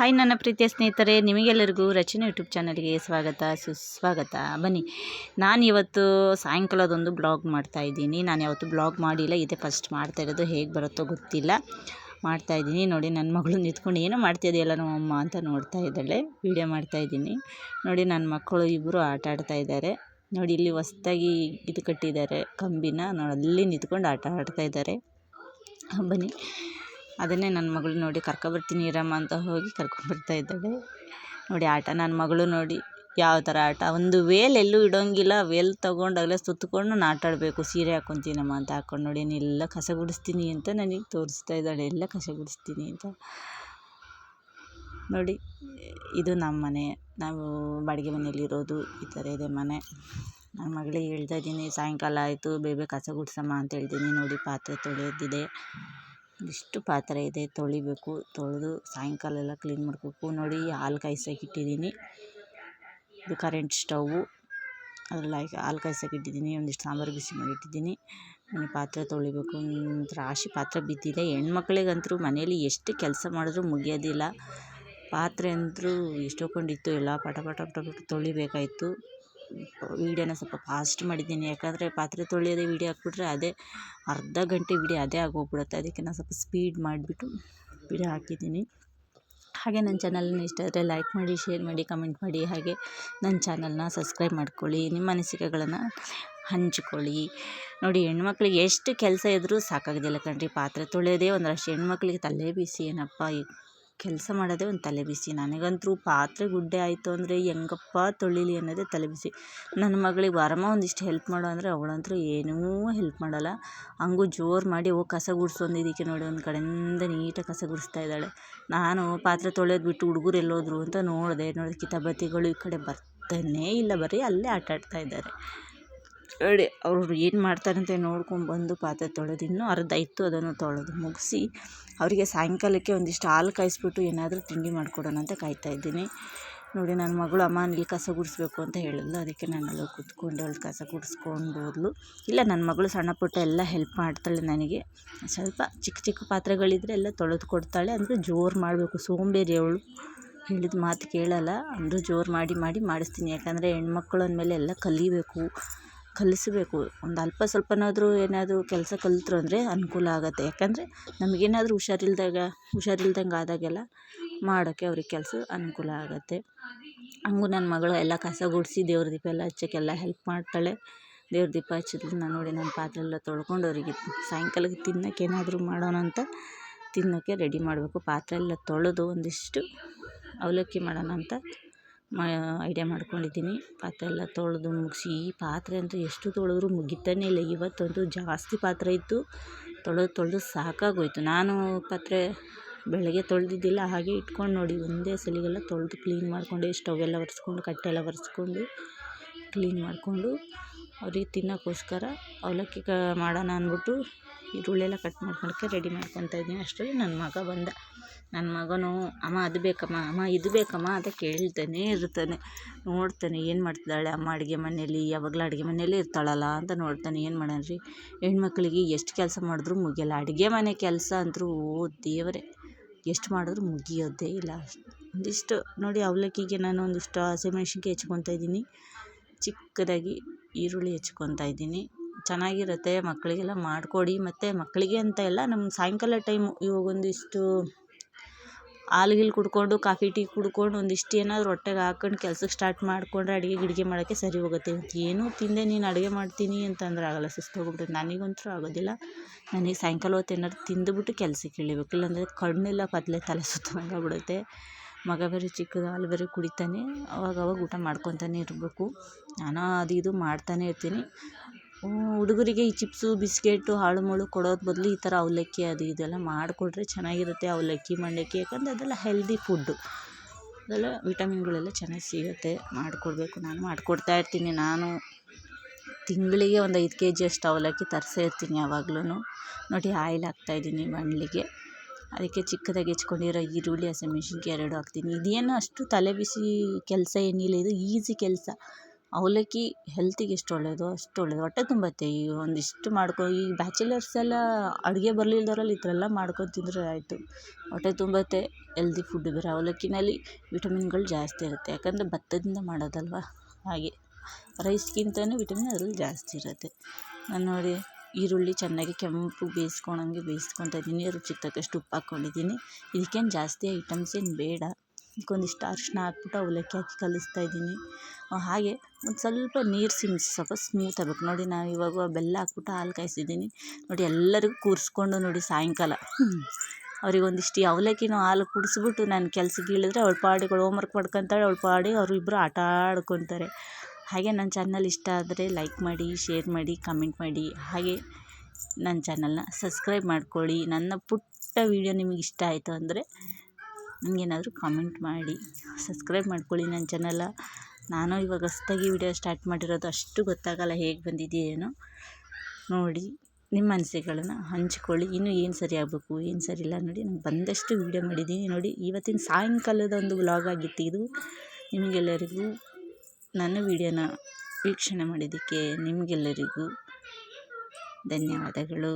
Hi ನನ್ನ ಪ್ರೀತಿಯ ಸ್ನೇಹಿತರೆ, ನಿಮಗೆಲ್ಲರಿಗೂ ರಚನೆ ಯೂಟ್ಯೂಬ್ ಚಾನಲ್ಗೆ ಸ್ವಾಗತ ಸುಸ್ವಾಗತ. ಬನ್ನಿ, ನಾನು ಇವತ್ತು ಸಾಯಂಕಾಲದೊಂದು ಬ್ಲಾಗ್ ಮಾಡ್ತಾಯಿದ್ದೀನಿ. ನಾನು ಯಾವತ್ತೂ ಬ್ಲಾಗ್ ಮಾಡಿಲ್ಲ, ಇದೇ ಫಸ್ಟ್ ಮಾಡ್ತಾಯಿರೋದು. ಹೇಗೆ ಬರುತ್ತೋ ಗೊತ್ತಿಲ್ಲ, ಮಾಡ್ತಾಯಿದ್ದೀನಿ. ನೋಡಿ, ನನ್ನ ಮಗಳು ನಿಂತ್ಕೊಂಡು ಏನೋ ಮಾಡ್ತಿದೆಯಲ್ಲ ನಮ್ಮಮ್ಮ ಅಂತ ನೋಡ್ತಾ ಇದ್ದಾಳೆ. ವೀಡಿಯೋ ಮಾಡ್ತಾಯಿದ್ದೀನಿ. ನೋಡಿ, ನನ್ನ ಮಕ್ಕಳು ಇಬ್ಬರು ಆಟ ಆಡ್ತಾಯಿದ್ದಾರೆ. ನೋಡಿ, ಇಲ್ಲಿ ಹೊಸ್ದಾಗಿ ಇದು ಕಟ್ಟಿದ್ದಾರೆ ಕಂಬಿನ, ನೋಡಿ ಅಲ್ಲಿ ನಿಂತ್ಕೊಂಡು ಆಟ ಆಡ್ತಾಯಿದ್ದಾರೆ. ಬನ್ನಿ, ಅದನ್ನೇ ನನ್ನ ಮಗಳು ನೋಡಿ ಕರ್ಕೊಬರ್ತೀನಿ ಇರಮ್ಮ ಅಂತ ಹೋಗಿ ಕರ್ಕೊಂಬರ್ತಾ ಇದ್ದಾಳೆ. ನೋಡಿ ಆಟ, ನನ್ನ ಮಗಳು ನೋಡಿ ಯಾವ ಥರ ಆಟ, ಒಂದು ವೇಲ್ ಎಲ್ಲೂ ಇಡೋಂಗಿಲ್ಲ, ವೇಲ್ ತೊಗೊಂಡಾಗಲೇ ಸುತ್ತಕೊಂಡು ನಾನು ಆಟ ಆಡಬೇಕು, ಸೀರೆ ಹಾಕ್ಕೊತೀನಮ್ಮ ಅಂತ ಹಾಕ್ಕೊಂಡು. ನೋಡಿ, ಎಲ್ಲ ಕಸ ಗುಡಿಸ್ತೀನಿ ಅಂತ ನನಗೆ ತೋರಿಸ್ತಾ ಇದ್ದಾಳೆ, ಎಲ್ಲ ಕಸ ಗುಡಿಸ್ತೀನಿ ಅಂತ. ನೋಡಿ, ಇದು ನಮ್ಮ ಮನೆ, ನಾವು ಬಾಡಿಗೆ ಮನೆಯಲ್ಲಿರೋದು. ಈ ಥರ ಇದೆ ಮನೆ. ನನ್ನ ಮಗಳಿಗೆ ಹೇಳ್ತಾ ಇದ್ದೀನಿ, ಸಾಯಂಕಾಲ ಆಯಿತು, ಬೇಗ ಕಸ ಗುಡಿಸಮ್ಮ ಅಂತ ಹೇಳ್ತೀನಿ. ನೋಡಿ, ಪಾತ್ರೆ ತೊಳೆಯೋದಿದೆ, ಇಷ್ಟು ಪಾತ್ರೆ ಇದೆ, ತೊಳಿಬೇಕು. ತೊಳೆದು ಸಾಯಂಕಾಲ ಎಲ್ಲ ಕ್ಲೀನ್ ಮಾಡಬೇಕು. ನೋಡಿ, ಹಾಲು ಕಾಯಿಸೋಕ್ಕಿಟ್ಟಿದ್ದೀನಿ. ಇದು ಕರೆಂಟ್ ಸ್ಟವ್ವು, ಅದ್ರಲ್ಲಿ ಹಾಲು ಕಾಯಿಸೋಕ್ಕಿಟ್ಟಿದ್ದೀನಿ. ಒಂದಿಷ್ಟು ಸಾಂಬಾರು ಬಿಸಿ ಮಾಡಿಟ್ಟಿದ್ದೀನಿ. ಪಾತ್ರೆ ತೊಳಿಬೇಕು. ರಾಶಿ ಪಾತ್ರೆ ಬಿದ್ದಿದೆ. ಹೆಣ್ಮಕ್ಳಿಗಂತೂ ಮನೇಲಿ ಎಷ್ಟು ಕೆಲಸ ಮಾಡಿದ್ರೂ ಮುಗಿಯೋದಿಲ್ಲ. ಪಾತ್ರೆ ಅಂತೂ ಎಷ್ಟೊಂದಿತ್ತು, ಎಲ್ಲ ಪಟ ಪಟ ಪಟ ಪಟ ತೊಳಿಬೇಕಾಯಿತು. ವೀಡಿಯೋನ ಸ್ವಲ್ಪ ಫಾಸ್ಟ್ ಮಾಡಿದ್ದೀನಿ, ಯಾಕಂದರೆ ಪಾತ್ರೆ ತೊಳೆಯೋದೇ ವೀಡಿಯೋ ಹಾಕ್ಬಿಟ್ರೆ ಅದೇ ಅರ್ಧ ಗಂಟೆ ವೀಡಿಯೋ ಅದೇ ಆಗೋಗ್ಬಿಡುತ್ತೆ. ಅದಕ್ಕೆ ನಾನು ಸ್ವಲ್ಪ ಸ್ಪೀಡ್ ಮಾಡಿಬಿಟ್ಟು ವೀಡಿಯೋ ಹಾಕಿದ್ದೀನಿ. ಹಾಗೆ ನನ್ನ ಚಾನಲ್ನ ಇಷ್ಟ ಆದರೆ ಲೈಕ್ ಮಾಡಿ, ಶೇರ್ ಮಾಡಿ, ಕಮೆಂಟ್ ಮಾಡಿ. ಹಾಗೆ ನನ್ನ ಚಾನಲ್ನ ಸಬ್ಸ್ಕ್ರೈಬ್ ಮಾಡ್ಕೊಳ್ಳಿ, ನಿಮ್ಮ ಅನಿಸಿಕೆಗಳನ್ನು ಹಂಚಿಕೊಳ್ಳಿ. ನೋಡಿ, ಹೆಣ್ಮಕ್ಳಿಗೆ ಎಷ್ಟು ಕೆಲಸ ಇದ್ದರೂ ಸಾಕಾಗೋದಿಲ್ಲ ಕಣ್ರಿ. ಪಾತ್ರೆ ತೊಳೆಯೋದೇ ಒಂದಷ್ಟು, ಹೆಣ್ಮಕ್ಳಿಗೆ ತಲೆ ಬಿಸಿ ಏನಪ್ಪ, ಕೆಲಸ ಮಾಡೋದೇ ಒಂದು ತಲೆ ಬಿಸಿ. ನನಗಂತೂ ಪಾತ್ರೆ ಗುಡ್ಡೆ ಆಯಿತು ಅಂದರೆ ಹೆಂಗಪ್ಪ ತೊಳಿಲಿ ಅನ್ನೋದೇ ತಲೆ ಬಿಸಿ. ನನ್ನ ಮಗಳಿಗೆ ವಾರಮ್ಮ ಒಂದಿಷ್ಟು ಹೆಲ್ಪ್ ಮಾಡೋ ಅಂದರೆ ಅವಳಂತೂ ಏನೂ ಹೆಲ್ಪ್ ಮಾಡೋಲ್ಲ. ಹಂಗೂ ಜೋರು ಮಾಡಿ ಹೋಗಿ ಕಸ ಗುಡಿಸೋದಿದ್ದಕ್ಕೆ ನೋಡಿ ಒಂದು ಕಡೆಯಿಂದ ನೀಟಾಗಿ ಕಸ ಗುಡಿಸ್ತಾ ಇದ್ದಾಳೆ. ನಾನು ಪಾತ್ರೆ ತೊಳೆಯೋದು ಬಿಟ್ಟು ಹುಡುಗರು ಎಲ್ಲೋದ್ರು ಅಂತ ನೋಡಿದೆ. ನೋಡಿ, ಕಿತಾಬತ್ತಿಗಳು ಈ ಕಡೆ ಬರ್ತಾನೇ ಇಲ್ಲ, ಬರೀ ಅಲ್ಲೇ ಆಟ ಆಡ್ತಾ ಇದ್ದಾರೆ. ನೋಡಿ, ಅವರು ಏನು ಮಾಡ್ತಾರಂತೆ ನೋಡ್ಕೊಂಡ್ಬಂದು ಪಾತ್ರೆ ತೊಳೆದು ಇನ್ನೂ ಅರ್ಧ ಇತ್ತು, ಅದನ್ನು ತೊಳೆದು ಮುಗಿಸಿ ಅವರಿಗೆ ಸಾಯಂಕಾಲಕ್ಕೆ ಒಂದಿಷ್ಟು ಹಾಲು ಕಾಯಿಸ್ಬಿಟ್ಟು ಏನಾದರೂ ತಿಂಡಿ ಮಾಡಿಕೊಡೋಣ ಅಂತ ಕಾಯ್ತಾಯಿದ್ದೀನಿ. ನೋಡಿ, ನನ್ನ ಮಗಳು ಅಮ್ಮ ಇಲ್ಲಿ ಕಸ ಗುಡಿಸ್ಬೇಕು ಅಂತ ಹೇಳಿದ್ಲು, ಅದಕ್ಕೆ ನಾನು ಅಲ್ಲಿ ಕೂತ್ಕೊಂಡು ಅವಳು ಕಸ ಗುಡಿಸ್ಕೊಂಡು ಹೋದ್ಲು. ಇಲ್ಲ, ನನ್ನ ಮಗಳು ಸಣ್ಣ ಪುಟ್ಟ ಎಲ್ಲ ಹೆಲ್ಪ್ ಮಾಡ್ತಾಳೆ ನನಗೆ. ಸ್ವಲ್ಪ ಚಿಕ್ಕ ಚಿಕ್ಕ ಪಾತ್ರೆಗಳಿದ್ರೆ ಎಲ್ಲ ತೊಳೆದು ಕೊಡ್ತಾಳೆ. ಅಂದರೆ ಜೋರು ಮಾಡಬೇಕು, ಸೋಂಬೇರಿ ಅವಳು, ಹೇಳಿದ ಮಾತು ಕೇಳಲ್ಲ. ಅಂದರೂ ಜೋರು ಮಾಡಿ ಮಾಡಿ ಮಾಡಿಸ್ತೀನಿ. ಯಾಕಂದರೆ ಹೆಣ್ಮಕ್ಳು ಅಂದಮೇಲೆ ಎಲ್ಲ ಕಲಿಸಬೇಕು. ಒಂದು ಅಲ್ಪ ಸ್ವಲ್ಪನಾದರೂ ಏನಾದರೂ ಕೆಲಸ ಕಲಿತ್ರು ಅಂದರೆ ಅನುಕೂಲ ಆಗುತ್ತೆ. ಯಾಕಂದರೆ ನಮಗೇನಾದರೂ ಹುಷಾರಿಲ್ದಂಗೆ ಆದಾಗೆಲ್ಲ ಮಾಡೋಕ್ಕೆ ಅವ್ರಿಗೆ ಕೆಲಸ ಅನುಕೂಲ ಆಗುತ್ತೆ. ಹಂಗೂ ನನ್ನ ಮಗಳು ಎಲ್ಲ ಕಸ ಗುಡಿಸಿ ದೇವ್ರ ದೀಪ ಎಲ್ಲ ಹಚ್ಚೋಕ್ಕೆಲ್ಲ ಹೆಲ್ಪ್ ಮಾಡ್ತಾಳೆ. ದೇವ್ರ ದೀಪ ಹಚ್ಚಿದ್ರು ನಾನು ನೋಡಿ, ನನ್ನ ಪಾತ್ರೆ ಎಲ್ಲ ತೊಳ್ಕೊಂಡು ಅವರಿಗೆ ಸಾಯಂಕಾಲಕ್ಕೆ ತಿನ್ನೋಕ್ಕೆ ಏನಾದರೂ ಮಾಡೋಣ ಅಂತ ತಿನ್ನೋಕ್ಕೆ ರೆಡಿ ಮಾಡಬೇಕು. ಪಾತ್ರೆ ಎಲ್ಲ ತೊಳೆದು ಒಂದಿಷ್ಟು ಅವಲಕ್ಕಿ ಮಾಡೋಣ ಅಂತ ಐಡಿಯಾ ಮಾಡ್ಕೊಂಡಿದ್ದೀನಿ. ಪಾತ್ರೆ ಎಲ್ಲ ತೊಳೆದು ಮುಗಿಸಿ, ಈ ಪಾತ್ರೆ ಅಂತೂ ಎಷ್ಟು ತೊಳೆದ್ರೂ ಮುಗಿತಾನೇ ಇಲ್ಲ. ಇವತ್ತಂತೂ ಜಾಸ್ತಿ ಪಾತ್ರೆ ಇತ್ತು, ತೊಳೆದು ಸಾಕಾಗೋಯ್ತು. ನಾನು ಪಾತ್ರೆ ಬೆಳಗ್ಗೆ ತೊಳೆದಿದ್ದಿಲ್ಲ, ಹಾಗೆ ಇಟ್ಕೊಂಡು ನೋಡಿ ಒಂದೇ ಸಲಿಗೆಲ್ಲ ತೊಳೆದು ಕ್ಲೀನ್ ಮಾಡಿಕೊಂಡೆ. ಸ್ಟವ್ ಎಲ್ಲ ಒರೆಸ್ಕೊಂಡು, ಕಟ್ಟೆಲ್ಲ ಒರೆಸ್ಕೊಂಡು ಕ್ಲೀನ್ ಮಾಡಿಕೊಂಡು ಅವ್ರಿಗೆ ತಿನ್ನೋಕ್ಕೋಸ್ಕರ ಅವಲಕ್ಕಿ ಮಾಡೋಣ ಅಂದ್ಬಿಟ್ಟು ಈರುಳ್ಳೆಲ್ಲ ಕಟ್ ಮಾಡ್ಕೊಳಕ್ಕೆ ರೆಡಿ ಮಾಡ್ಕೊತಾ ಇದ್ದೀನಿ. ಅಷ್ಟರಲ್ಲಿ ನನ್ನ ಮಗ ಬಂದ. ನನ್ನ ಮಗನು ಅಮ್ಮ ಅದು ಬೇಕಮ್ಮ, ಅಮ್ಮ ಇದು ಬೇಕಮ್ಮ ಅಂತ ಕೇಳ್ತಾನೆ ಇರ್ತಾನೆ. ನೋಡ್ತಾನೆ ಏನು ಮಾಡ್ತಿದ್ದಾಳೆ ಅಮ್ಮ ಅಡುಗೆ ಮನೆಯಲ್ಲಿ, ಯಾವಾಗಲೂ ಅಡುಗೆ ಮನೆಯಲ್ಲೇ ಇರ್ತಾಳಲ್ಲ ಅಂತ ನೋಡ್ತಾನೆ. ಏನು ಮಾಡೋಣ್ರಿ, ಹೆಣ್ಮಕ್ಳಿಗೆ ಎಷ್ಟು ಕೆಲಸ ಮಾಡಿದ್ರೂ ಮುಗಿಯಲ್ಲ. ಅಡುಗೆ ಮನೆ ಕೆಲಸ ಅಂದರೂ ಓ ದೇವರೇ, ಎಷ್ಟು ಮಾಡಿದ್ರೂ ಮುಗಿಯೋದೇ ಇಲ್ಲ. ಒಂದಿಷ್ಟು ನೋಡಿ, ಅವಲಕ್ಕಿಗೆ ನಾನು ಒಂದಿಷ್ಟು ಹಸಿಮೆಣ್ಸಿನ್ಕಾಯಿ ಹೆಚ್ಕೊತಾ ಇದ್ದೀನಿ, ಚಿಕ್ಕದಾಗಿ ಈರುಳ್ಳಿ ಹೆಚ್ಕೊತಾ ಇದ್ದೀನಿ. ಚೆನ್ನಾಗಿರುತ್ತೆ, ಮಕ್ಕಳಿಗೆಲ್ಲ ಮಾಡಿಕೊಡಿ. ಮತ್ತು ಮಕ್ಕಳಿಗೆ ಅಂತ ಎಲ್ಲ ನಮ್ಮ ಸಾಯಂಕಾಲ ಟೈಮು ಇವಾಗ ಒಂದಿಷ್ಟು ಹಾಲು ಗೀಲು ಕುಡ್ಕೊಂಡು, ಕಾಫಿ ಟೀ ಕುಡ್ಕೊಂಡು ಒಂದಿಷ್ಟು ಏನಾದರೂ ಹೊಟ್ಟೆಗೆ ಹಾಕ್ಕೊಂಡು ಕೆಲ್ಸಕ್ಕೆ ಸ್ಟಾರ್ಟ್ ಮಾಡಿಕೊಂಡ್ರೆ ಅಡುಗೆ ಮಾಡೋಕ್ಕೆ ಸರಿ ಹೋಗುತ್ತೆ. ಏನೂ ತಿಂದೆ ನೀನು ಅಡುಗೆ ಮಾಡ್ತೀನಿ ಅಂತಂದ್ರೆ ಆಗೋಲ್ಲ, ಸುಸ್ತಾಗೋಗ್ಬಿಡುತ್ತೆ. ನನಗಂತೂ ಆಗೋದಿಲ್ಲ. ನನಗೆ ಸಾಯಂಕಾಲ ಹೊತ್ತು ಏನಾದ್ರು ತಿಂದುಬಿಟ್ಟು ಕೆಲಸಕ್ಕೆ ಇಳಿಬೇಕು, ಇಲ್ಲಾಂದರೆ ಕಣ್ಣೆಲ್ಲ ತಲೆ ಸುತ್ತದಂಗೆ ಆಗ್ಬಿಡುತ್ತೆ. ಮಗ ಬೇರೆ ಚಿಕ್ಕದು, ಹಾಲು ಬೇರೆ ಕುಡಿತಾನೆ, ಅವಾಗವಾಗ ಊಟ ಮಾಡ್ಕೊತಾನೆ ಇರಬೇಕು. ನಾನು ಅದು ಇದು ಮಾಡ್ತಾನೆ ಇರ್ತೀನಿ. ಹುಡುಗರಿಗೆ ಈ ಚಿಪ್ಸು ಬಿಸ್ಕೆಟು ಹಾಳು ಮುಳು ಕೊಡೋದು ಬದಲು ಈ ಥರ ಅವಲಕ್ಕಿ ಅದು ಇದೆಲ್ಲ ಮಾಡಿಕೊಟ್ರೆ ಚೆನ್ನಾಗಿರುತ್ತೆ. ಅವಲಕ್ಕಿ ಮಂಡಕ್ಕಿ, ಯಾಕಂದರೆ ಅದೆಲ್ಲ ಹೆಲ್ದಿ ಫುಡ್ಡು, ಅದೆಲ್ಲ ವಿಟಮಿನ್ಗಳೆಲ್ಲ ಚೆನ್ನಾಗಿ ಸಿಗುತ್ತೆ. ಮಾಡಿಕೊಡ್ಬೇಕು, ನಾನು ಮಾಡಿಕೊಡ್ತಾ ಇರ್ತೀನಿ. ನಾನು ತಿಂಗಳಿಗೆ ಒಂದು 5 kg ಅಷ್ಟು ಅವಲಕ್ಕಿ ತರಿಸೇ ಇರ್ತೀನಿ ಯಾವಾಗ್ಲೂ. ನೋಡಿ, ಆಯಿಲ್ ಹಾಕ್ತಾಯಿದ್ದೀನಿ ಬಾಣಲಿಗೆ. ಅದಕ್ಕೆ ಚಿಕ್ಕದಾಗಿ ಹೆಚ್ಕೊಂಡಿರೋ ಈರುಳ್ಳಿ, ಹಸಿಮೆಣ್ಸಿನ್ಕಾಯಿ 2 ಹಾಕ್ತೀನಿ. ಇದೇನು ಅಷ್ಟು ತಲೆ ಬಿಸಿ ಕೆಲಸ ಏನಿಲ್ಲ, ಇದು ಈಸಿ ಕೆಲಸ. ಅವಲಕ್ಕಿ ಹೆಲ್ತಿಗೆ ಎಷ್ಟು ಒಳ್ಳೆಯದು ಅಷ್ಟು ಒಳ್ಳೆಯದು, ಹೊಟ್ಟೆ ತುಂಬುತ್ತೆ. ಈಗ ಒಂದಿಷ್ಟು ಈ ಬ್ಯಾಚುಲರ್ಸ್ ಎಲ್ಲ ಅಡುಗೆ ಬರಲಿಲ್ದವ್ರಲ್ಲಿ ಈ ಥರ ಎಲ್ಲ ಮಾಡ್ಕೊಂಡು ತಿಂದರೆ ಆಯಿತು, ಹೊಟ್ಟೆ ತುಂಬುತ್ತೆ. ಹೆಲ್ದಿ ಫುಡ್ ಬೇರೆ, ಅವಲಕ್ಕಿನಲ್ಲಿ ವಿಟಮಿನ್ಗಳು ಜಾಸ್ತಿ ಇರುತ್ತೆ, ಯಾಕಂದರೆ ಭತ್ತದಿಂದ ಮಾಡೋದಲ್ವ, ಹಾಗೆ ರೈಸ್ಗಿಂತಲೂ ವಿಟಮಿನ್ ಅದ್ರಲ್ಲಿ ಜಾಸ್ತಿ ಇರುತ್ತೆ. ನಾನು ನೋಡಿ ಈರುಳ್ಳಿ ಚೆನ್ನಾಗಿ ಕೆಂಪು ಬೇಯಿಸ್ಕೊತಾ ಇದ್ದೀನಿ, ರುಚಿಗೆ ತಕ್ಕಷ್ಟು ಉಪ್ಪು ಹಾಕ್ಕೊಂಡಿದ್ದೀನಿ. ಇದಕ್ಕೇನು ಜಾಸ್ತಿ ಐಟಮ್ಸ್ ಏನು ಬೇಡ. ಇದಕ್ಕೊಂದಿಷ್ಟು ಅರಿಶಿನ ಹಾಕ್ಬಿಟ್ಟು ಅವಲಕ್ಕಿ ಹಾಕಿ ಕಲಿಸ್ತಾ ಇದ್ದೀನಿ. ಹಾಗೆ ಒಂದು ಸ್ವಲ್ಪ ನೀರು ಸಿಮ್ಸಿ ಸ್ವಲ್ಪ ಸ್ಮೂತ್ ಆಗಬೇಕು ನೋಡಿ. ನಾನು ಇವಾಗ ಬೆಲ್ಲ ಹಾಕ್ಬಿಟ್ಟು ಹಾಲು ಕಾಯಿಸಿದ್ದೀನಿ ನೋಡಿ. ಎಲ್ಲರಿಗೂ ಕೂರಿಸ್ಕೊಂಡು ನೋಡಿ ಸಾಯಂಕಾಲ ಅವ್ರಿಗೊಂದಿಷ್ಟು ಈ ಅವಲಕ್ಕಿನೂ ಹಾಲು ಕುಡಿಸ್ಬಿಟ್ಟು ನಾನು ಕೆಲ್ಸಕ್ಕೆ ಇಳಿದ್ರೆ ಅವಳ ಪಾಡಿಗೆ ಹೋಮ್ವರ್ಕ್ ಮಾಡ್ಕೊತಾಳೆ, ಅವಳ ಪಾಡಿಗೆ ಅವರು ಇಬ್ಬರು ಆಟ ಆಡ್ಕೊತಾರೆ. ಹಾಗೆ ನನ್ನ ಚಾನಲ್ ಇಷ್ಟ ಆದರೆ ಲೈಕ್ ಮಾಡಿ, ಶೇರ್ ಮಾಡಿ, ಕಮೆಂಟ್ ಮಾಡಿ. ಹಾಗೆ ನನ್ನ ಚಾನಲ್ನ ಸಬ್ಸ್ಕ್ರೈಬ್ ಮಾಡ್ಕೊಳ್ಳಿ. ನನ್ನ ಪುಟ್ಟ ವೀಡಿಯೋ ನಿಮಗೆ ಇಷ್ಟ ಆಯಿತು ಅಂದರೆ ನನಗೇನಾದರೂ ಕಾಮೆಂಟ್ ಮಾಡಿ ಸಬ್ಸ್ಕ್ರೈಬ್ ಮಾಡ್ಕೊಳ್ಳಿ ನನ್ನ ಚಾನಲ್ನ. ನಾನು ಇವಾಗ ಹೊಸ್ದಾಗಿ ವೀಡಿಯೋ ಸ್ಟಾರ್ಟ್ ಮಾಡಿರೋದು, ಅಷ್ಟು ಗೊತ್ತಾಗಲ್ಲ ಹೇಗೆ ಬಂದಿದೆ ಏನೋ. ನೋಡಿ ನಿಮ್ಮ ಅನಿಸಿಕೆಗಳನ್ನು ಹಂಚ್ಕೊಳ್ಳಿ. ಇನ್ನೂ ಏನು ಸರಿ ಆಗಬೇಕು ಏನು ಸರಿ ಇಲ್ಲ ನೋಡಿ. ನಾನು ಬಂದಷ್ಟು ವೀಡಿಯೋ ಮಾಡಿದ್ದೀನಿ ನೋಡಿ. ಇವತ್ತಿನ ಸಾಯಂಕಾಲದ ಒಂದು ವ್ಲಾಗ್ ಆಗಿತ್ತು ಇದು. ನಿಮಗೆಲ್ಲರಿಗೂ ನನ್ನ ವೀಡಿಯೋನ ವೀಕ್ಷಣೆ ಮಾಡಿದ್ದಕ್ಕೆ ನಿಮಗೆಲ್ಲರಿಗೂ ಧನ್ಯವಾದಗಳು.